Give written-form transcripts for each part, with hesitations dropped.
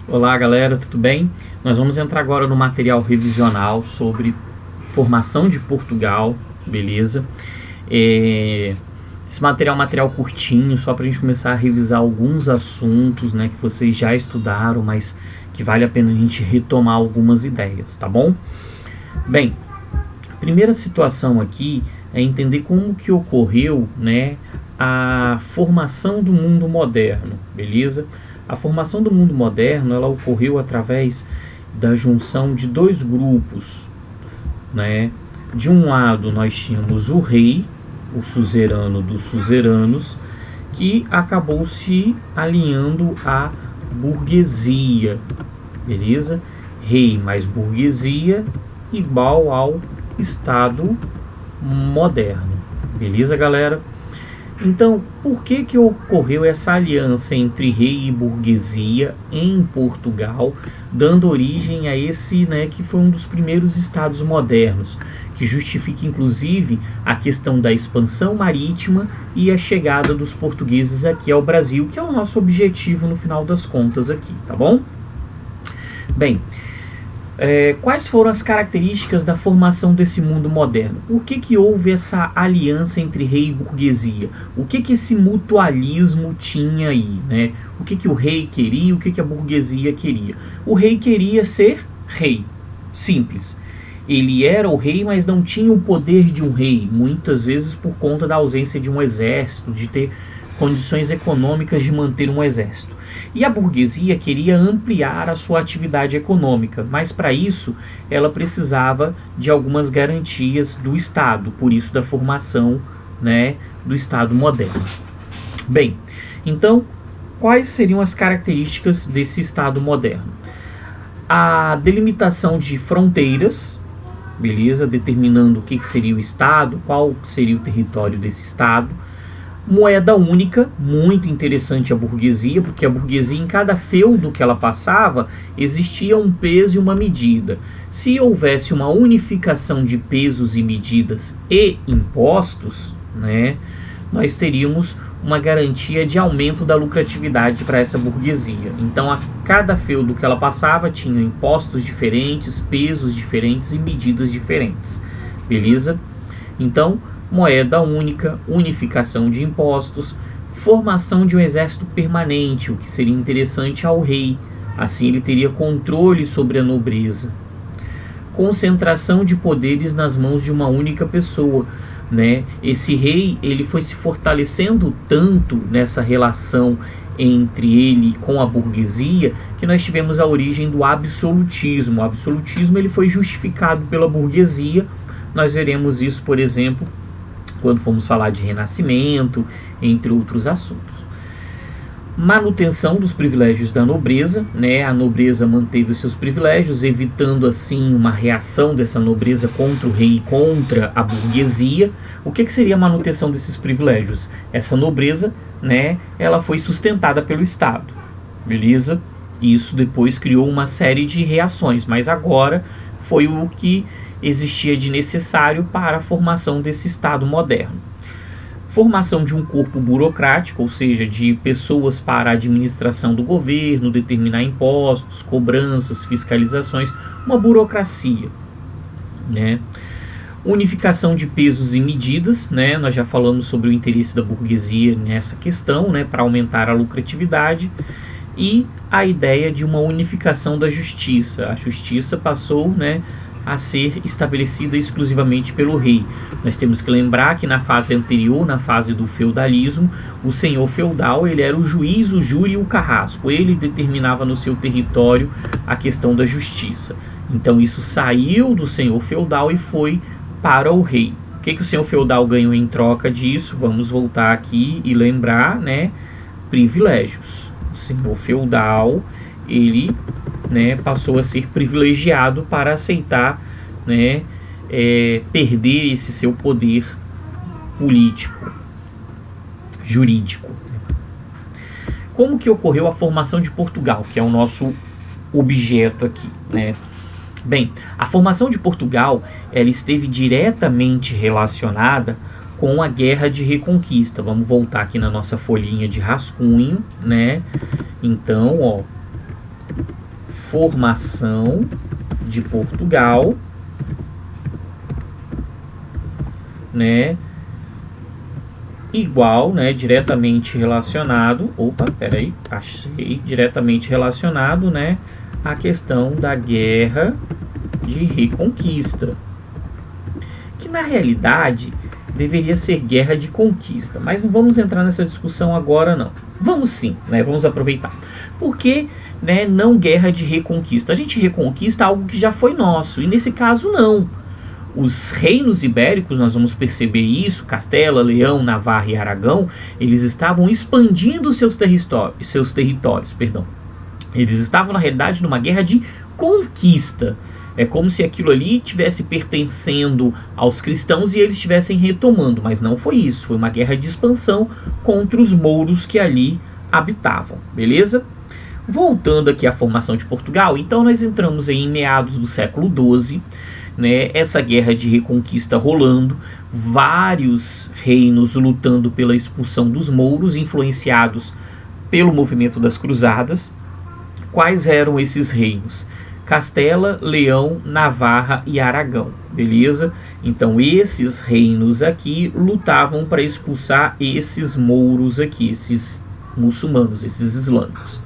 Olá galera, tudo bem? Nós vamos entrar agora no material revisional sobre formação de Portugal, beleza? Esse material é um material curtinho, só para a gente começar a revisar alguns assuntos, né, que vocês já estudaram, mas que vale a pena a gente retomar algumas ideias, tá bom? Bem, a primeira situação aqui é entender como que ocorreu, né, a formação do mundo moderno, beleza? A formação do mundo moderno, ela ocorreu através da junção de dois grupos, né? De um lado nós tínhamos o rei, o suzerano dos suzeranos, que acabou se alinhando à burguesia, beleza? Rei mais burguesia igual ao Estado moderno, beleza, galera? Então, por que ocorreu essa aliança entre rei e burguesia em Portugal, dando origem a esse, né, que foi um dos primeiros estados modernos, que justifica inclusive a questão da expansão marítima e a chegada dos portugueses aqui ao Brasil, que é o nosso objetivo no final das contas aqui, tá bom? Bem, quais foram as características da formação desse mundo moderno? Por que houve essa aliança entre rei e burguesia? O que esse mutualismo tinha aí, né? O que o rei queria e o que a burguesia queria? O rei queria ser rei, simples. Ele era o rei, mas não tinha o poder de um rei, muitas vezes por conta da ausência de um exército, de ter condições econômicas de manter um exército. E a burguesia queria ampliar a sua atividade econômica, mas para isso ela precisava de algumas garantias do Estado, por isso da formação, né, do Estado moderno. Bem, então, quais seriam as características desse Estado moderno? A delimitação de fronteiras, beleza, determinando o que seria o Estado, qual seria o território desse Estado. Moeda única, muito interessante a burguesia, porque a burguesia, em cada feudo que ela passava, existia um peso e uma medida. Se houvesse uma unificação de pesos e medidas e impostos, né, nós teríamos uma garantia de aumento da lucratividade para essa burguesia. Então, a cada feudo que ela passava tinha impostos diferentes, pesos diferentes e medidas diferentes, beleza? Então, moeda única, unificação de impostos, formação de um exército permanente, o que seria interessante ao rei, assim ele teria controle sobre a nobreza. Concentração de poderes nas mãos de uma única pessoa, né? Esse rei, ele foi se fortalecendo tanto nessa relação entre ele com a burguesia, que nós tivemos a origem do absolutismo. O absolutismo, ele foi justificado pela burguesia. Nós veremos isso, por exemplo, quando formos falar de renascimento, entre outros assuntos. Manutenção dos privilégios da nobreza, né? A nobreza manteve os seus privilégios, evitando assim uma reação dessa nobreza contra o rei e contra a burguesia. O que seria a manutenção desses privilégios? Essa nobreza, né, ela foi sustentada pelo Estado, beleza? Isso depois criou uma série de reações, mas agora foi o que existia de necessário para a formação desse Estado moderno. Formação de um corpo burocrático, ou seja, de pessoas para a administração do governo, determinar impostos, cobranças, fiscalizações, uma burocracia, né? Unificação de pesos e medidas, né? Nós já falamos sobre o interesse da burguesia nessa questão, né, para aumentar a lucratividade. E a ideia de uma unificação da justiça. A justiça passou, né, a ser estabelecida exclusivamente pelo rei. Nós temos que lembrar que na fase anterior, na fase do feudalismo, o senhor feudal, ele era o juiz, o júri e o carrasco. Ele determinava no seu território a questão da justiça. Então isso saiu do senhor feudal e foi para o rei. O que o senhor feudal ganhou em troca disso? Vamos voltar aqui e lembrar, né, privilégios. O senhor feudal, ele, né, passou a ser privilegiado para aceitar, né, perder esse seu poder político, jurídico. Como que ocorreu a formação de Portugal, que é o nosso objeto aqui, né? Bem, a formação de Portugal, ela esteve diretamente relacionada com a Guerra de Reconquista. Vamos voltar aqui na nossa folhinha de rascunho, né? Então, ó, formação de Portugal, né, igual, né, diretamente relacionado, diretamente relacionado, né, à questão da guerra de reconquista, que na realidade deveria ser guerra de conquista, mas não vamos entrar nessa discussão agora não. Vamos sim, né, vamos aproveitar. Porque, né, não guerra de reconquista? A gente reconquista algo que já foi nosso, e nesse caso não. Os reinos ibéricos, nós vamos perceber isso, Castela, Leão, Navarra e Aragão, eles estavam expandindo seus territórios. Eles estavam, na realidade, numa guerra de conquista. É como se aquilo ali tivesse pertencendo aos cristãos e eles estivessem retomando, mas não foi isso. Foi uma guerra de expansão contra os mouros que ali habitavam, beleza? Voltando aqui à formação de Portugal, então nós entramos aí em meados do século XII, né, essa guerra de reconquista rolando, vários reinos lutando pela expulsão dos mouros, influenciados pelo movimento das cruzadas. Quais eram esses reinos? Castela, Leão, Navarra e Aragão, beleza? Então esses reinos aqui lutavam para expulsar esses mouros aqui, esses muçulmanos, esses islâmicos.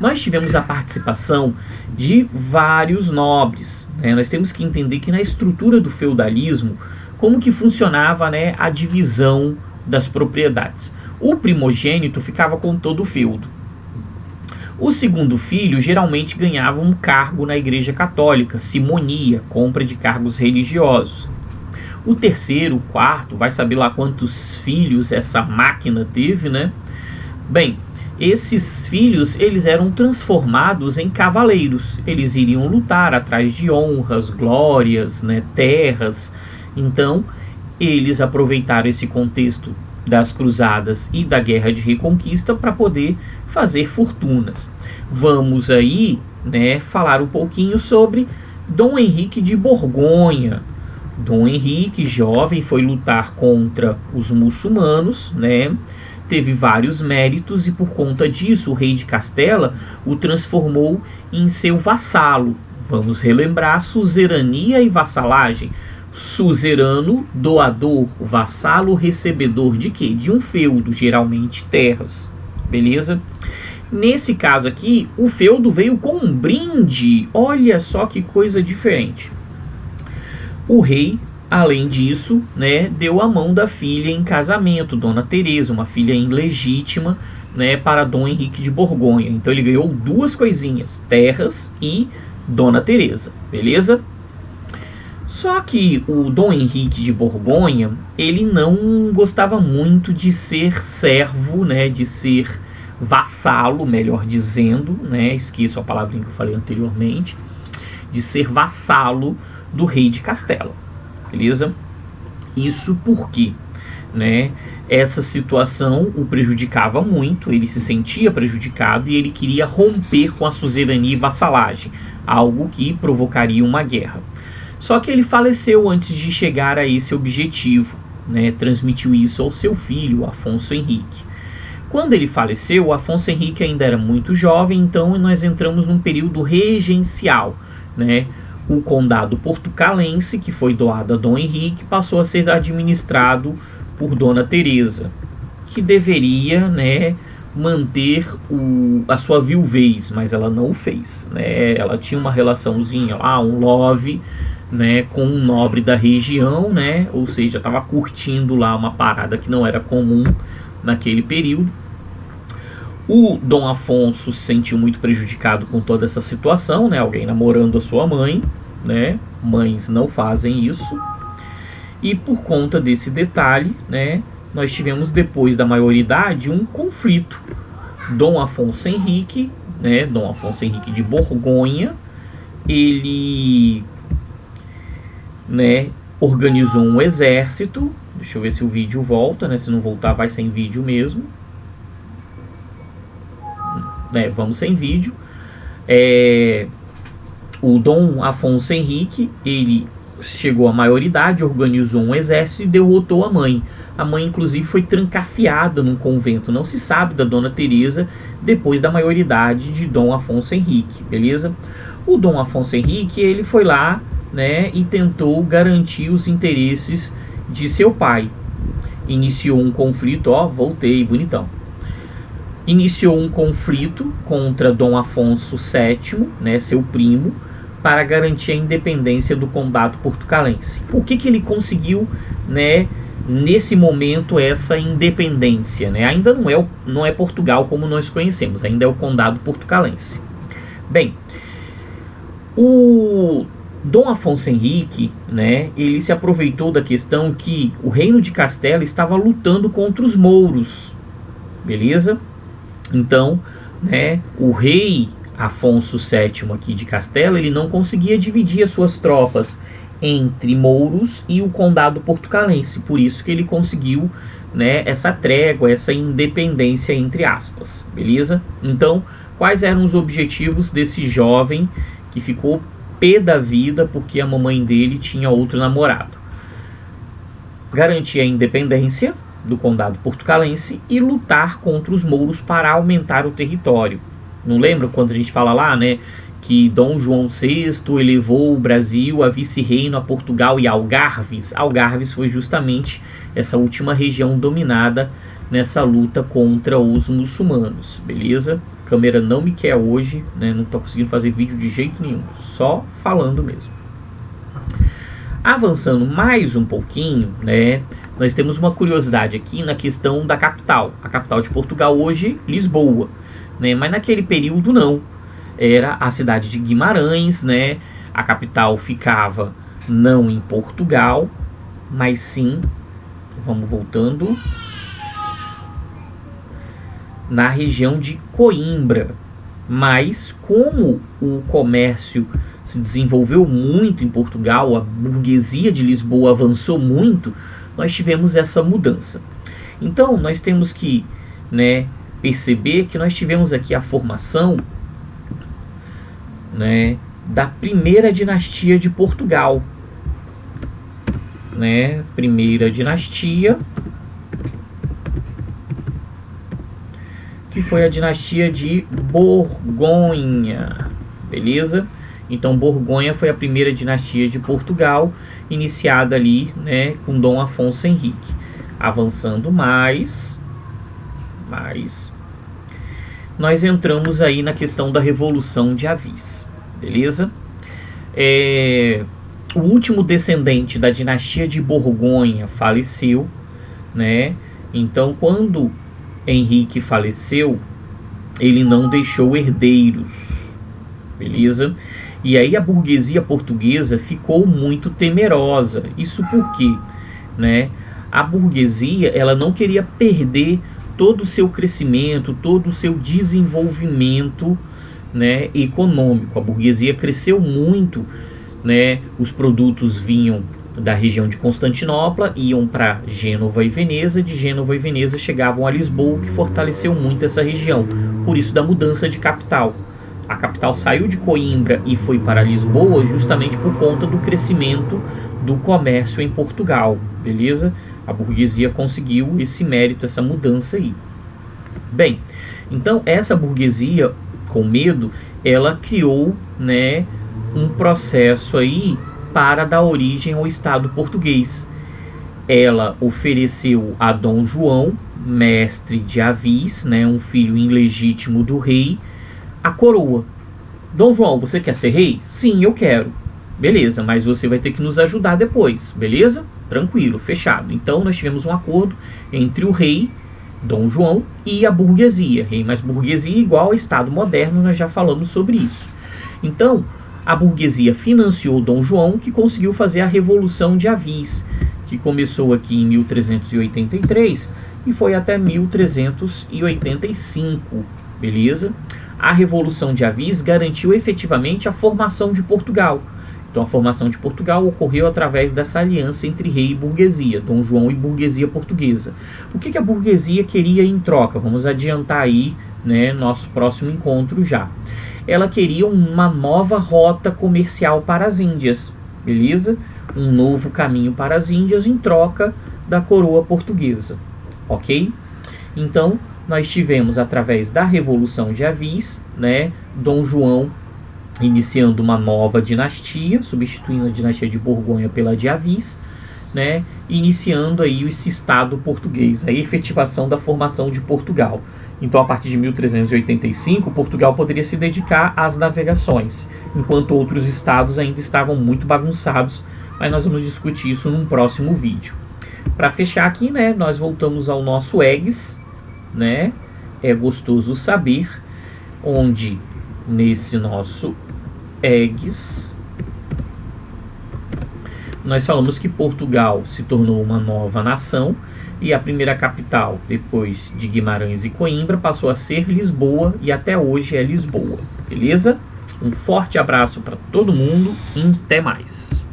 Nós tivemos a participação de vários nobres. Nós temos que entender que na estrutura do feudalismo, como que funcionava, né, a divisão das propriedades. O primogênito ficava com todo o feudo. O segundo filho geralmente ganhava um cargo na Igreja Católica, simonia, compra de cargos religiosos. O terceiro, o quarto, vai saber lá quantos filhos essa máquina teve, né? Bem, esses filhos, eles eram transformados em cavaleiros. Eles iriam lutar atrás de honras, glórias, né, terras. Então, eles aproveitaram esse contexto das cruzadas e da guerra de reconquista para poder fazer fortunas. Vamos aí, né, falar um pouquinho sobre Dom Henrique de Borgonha. Dom Henrique, jovem, foi lutar contra os muçulmanos, né? Teve vários méritos e por conta disso o rei de Castela o transformou em seu vassalo. Vamos relembrar suzerania e vassalagem. Suzerano, doador, vassalo, recebedor de quê? De um feudo, geralmente terras, beleza? Nesse caso aqui, o feudo veio com um brinde. Olha só que coisa diferente. O rei, além disso, né, deu a mão da filha em casamento, Dona Teresa, uma filha ilegítima, né, para Dom Henrique de Borgonha. Então ele ganhou duas coisinhas, terras e Dona Teresa, beleza? Só que o Dom Henrique de Borgonha, ele não gostava muito de ser servo, né, de ser vassalo, melhor dizendo, né, esqueço a palavrinha que eu falei anteriormente, de ser vassalo do rei de Castela, beleza? Isso porque, né, essa situação o prejudicava muito, ele se sentia prejudicado e ele queria romper com a suzerania e vassalagem, algo que provocaria uma guerra. Só que ele faleceu antes de chegar a esse objetivo, né, transmitiu isso ao seu filho, Afonso Henrique. Quando ele faleceu, o Afonso Henrique ainda era muito jovem, então nós entramos num período regencial, né? O condado portucalense, que foi doado a Dom Henrique, passou a ser administrado por Dona Teresa, que deveria, né, manter a sua viuvez, mas ela não o fez, né? Ela tinha uma relaçãozinha lá, um love, né, com um nobre da região, né? Ou seja, estava curtindo lá uma parada que não era comum naquele período. O Dom Afonso se sentiu muito prejudicado com toda essa situação, né? Alguém namorando a sua mãe, né? Mães não fazem isso. E por conta desse detalhe, né, nós tivemos depois da maioridade um conflito. Dom Afonso Henrique, né, Dom Afonso Henrique de Borgonha, ele, né, organizou um exército. Deixa eu ver se o vídeo volta, né? Se não voltar, vai sem vídeo mesmo. Vamos sem vídeo. O Dom Afonso Henrique, ele chegou à maioridade, organizou um exército e derrotou a mãe. A mãe, inclusive, foi trancafiada num convento. Não se sabe da Dona Teresa depois da maioridade de Dom Afonso Henrique, beleza? O Dom Afonso Henrique, ele foi lá, né, e tentou garantir os interesses de seu pai. Iniciou um conflito, ó, voltei, bonitão. Iniciou um conflito contra Dom Afonso VII, né, seu primo, para garantir a independência do condado portucalense. Por que ele conseguiu, né, nesse momento, essa independência? Né? Ainda não é Portugal como nós conhecemos, ainda é o condado portucalense. Bem, o Dom Afonso Henrique, né, ele se aproveitou da questão que o reino de Castela estava lutando contra os mouros, beleza? Então, né, o rei Afonso VII aqui de Castela, ele não conseguia dividir as suas tropas entre mouros e o condado portucalense, por isso que ele conseguiu, né, essa trégua, essa independência entre aspas, beleza? Então, quais eram os objetivos desse jovem que ficou pé da vida porque a mamãe dele tinha outro namorado? Garantir a independência do condado portucalense e lutar contra os mouros para aumentar o território. Não lembra quando a gente fala lá, né, que Dom João VI elevou o Brasil a vice-reino a Portugal e Algarves? Algarves foi justamente essa última região dominada nessa luta contra os muçulmanos, beleza? A câmera não me quer hoje, né, não estou conseguindo fazer vídeo de jeito nenhum, só falando mesmo. Avançando mais um pouquinho, né, nós temos uma curiosidade aqui na questão da capital. A capital de Portugal hoje, Lisboa, né, mas naquele período não. Era a cidade de Guimarães, né? A capital ficava não em Portugal, mas sim, vamos voltando, na região de Coimbra. Mas como o comércio se desenvolveu muito em Portugal, a burguesia de Lisboa avançou muito, nós tivemos essa mudança. Então nós temos que, né, perceber que nós tivemos aqui a formação, né, da primeira dinastia de Portugal, né, primeira dinastia, que foi a dinastia de Borgonha, beleza? Então Borgonha foi a primeira dinastia de Portugal, iniciada ali, né, com Dom Afonso Henrique. Avançando mais, nós entramos aí na questão da Revolução de Avis, beleza? O último descendente da dinastia de Borgonha faleceu, né? Então, quando Henrique faleceu, ele não deixou herdeiros, beleza? E aí a burguesia portuguesa ficou muito temerosa. Isso porque, né, a burguesia, ela não queria perder todo o seu crescimento, todo o seu desenvolvimento, né, econômico. A burguesia cresceu muito, né, os produtos vinham da região de Constantinopla, iam para Gênova e Veneza, de Gênova e Veneza chegavam a Lisboa, que fortaleceu muito essa região, por isso da mudança de capital. A capital saiu de Coimbra e foi para Lisboa justamente por conta do crescimento do comércio em Portugal, beleza? A burguesia conseguiu esse mérito, essa mudança aí. Bem, então essa burguesia, com medo, ela criou, né, um processo aí para dar origem ao Estado português. Ela ofereceu a Dom João, mestre de Avis, né, um filho ilegítimo do rei, a coroa. Dom João, você quer ser rei? Sim, eu quero. Beleza, mas você vai ter que nos ajudar depois, beleza? Tranquilo, fechado. Então nós tivemos um acordo entre o rei, Dom João, e a burguesia. Rei mais burguesia igual ao Estado moderno, nós já falamos sobre isso. Então, a burguesia financiou Dom João, que conseguiu fazer a Revolução de Avis, que começou aqui em 1383 e foi até 1385, beleza? A Revolução de Avis garantiu efetivamente a formação de Portugal. Então a formação de Portugal ocorreu através dessa aliança entre rei e burguesia, Dom João e burguesia portuguesa. O que a burguesia queria em troca? Vamos adiantar aí, né, nosso próximo encontro já. Ela queria uma nova rota comercial para as Índias, beleza? Um novo caminho para as Índias em troca da coroa portuguesa, ok? Então, nós tivemos, através da Revolução de Avis, né, Dom João iniciando uma nova dinastia, substituindo a dinastia de Borgonha pela de Avis, né, iniciando aí esse Estado português, a efetivação da formação de Portugal. Então, a partir de 1385, Portugal poderia se dedicar às navegações, enquanto outros estados ainda estavam muito bagunçados, mas nós vamos discutir isso num próximo vídeo. Para fechar aqui, né, nós voltamos ao nosso EGS, né, é gostoso saber, onde nesse nosso EGS nós falamos que Portugal se tornou uma nova nação e a primeira capital, depois de Guimarães e Coimbra, passou a ser Lisboa e até hoje é Lisboa, beleza? Um forte abraço para todo mundo e até mais!